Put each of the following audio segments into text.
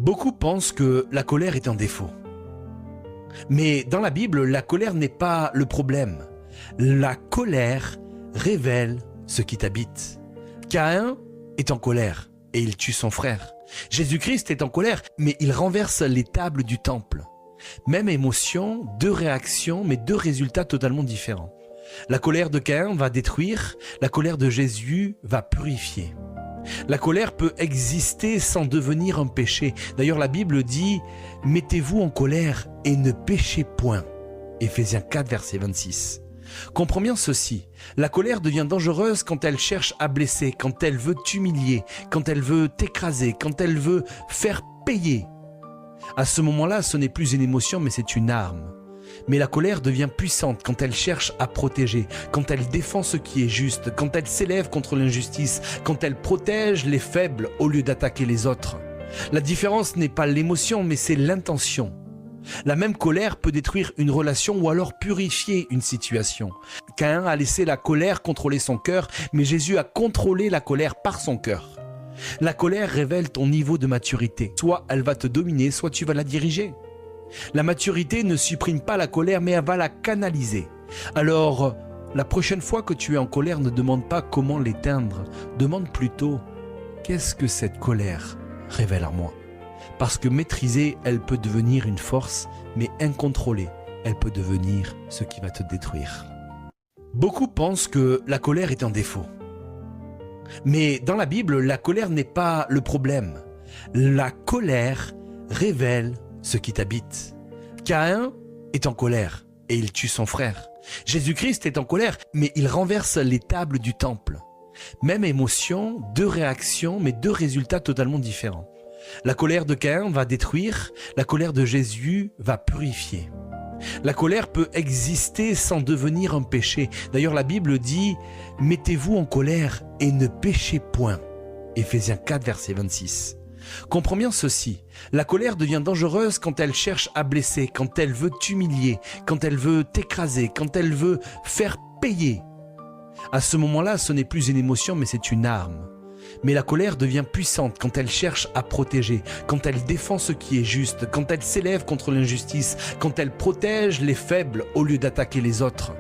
Beaucoup pensent que la colère est un défaut. Mais dans la Bible, la colère n'est pas le problème. La colère révèle ce qui t'habite. Caïn est en colère et il tue son frère. Jésus-Christ est en colère, mais il renverse les tables du temple. Même émotion, deux réactions, mais deux résultats totalement différents. La colère de Caïn va détruire, la colère de Jésus va purifier. La colère peut exister sans devenir un péché. D'ailleurs, la Bible dit « Mettez-vous en colère et ne péchez point ». Éphésiens 4, verset 26. Comprends bien ceci, la colère devient dangereuse quand elle cherche à blesser, quand elle veut t'humilier, quand elle veut t'écraser, quand elle veut faire payer. À ce moment-là, ce n'est plus une émotion, mais c'est une arme. Mais la colère devient puissante quand elle cherche à protéger, quand elle défend ce qui est juste, quand elle s'élève contre l'injustice, quand elle protège les faibles au lieu d'attaquer les autres. La différence n'est pas l'émotion, mais c'est l'intention. La même colère peut détruire une relation ou alors purifier une situation. Caïn a laissé la colère contrôler son cœur, mais Jésus a contrôlé la colère par son cœur. La colère révèle ton niveau de maturité. Soit elle va te dominer, soit tu vas la diriger. La maturité ne supprime pas la colère, mais elle va la canaliser. Alors, la prochaine fois que tu es en colère, ne demande pas comment l'éteindre. Demande plutôt, qu'est-ce que cette colère révèle en moi ? Parce que maîtrisée, elle peut devenir une force, mais incontrôlée, elle peut devenir ce qui va te détruire. Beaucoup pensent que la colère est un défaut. Mais dans la Bible, la colère n'est pas le problème. La colère révèle ce qui t'habite. Caïn est en colère et il tue son frère. Jésus-Christ est en colère, mais il renverse les tables du temple. Même émotion, deux réactions, mais deux résultats totalement différents. La colère de Caïn va détruire, la colère de Jésus va purifier. La colère peut exister sans devenir un péché. D'ailleurs, la Bible dit « Mettez-vous en colère et ne péchez point ». Éphésiens 4, verset 26. Comprends bien ceci, la colère devient dangereuse quand elle cherche à blesser, quand elle veut t'humilier, quand elle veut t'écraser, quand elle veut faire payer. À ce moment-là, ce n'est plus une émotion, mais c'est une arme. Mais la colère devient puissante quand elle cherche à protéger, quand elle défend ce qui est juste, quand elle s'élève contre l'injustice, quand elle protège les faibles au lieu d'attaquer les autres.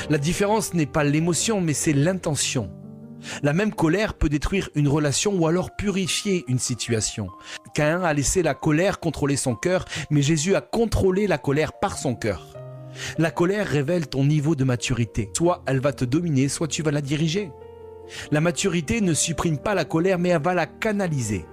La différence n'est pas l'émotion, mais c'est l'intention. La même colère peut détruire une relation ou alors purifier une situation. Caïn a laissé la colère contrôler son cœur, mais Jésus a contrôlé la colère par son cœur. La colère révèle ton niveau de maturité. Soit elle va te dominer, soit tu vas la diriger. La maturité ne supprime pas la colère, mais elle va la canaliser.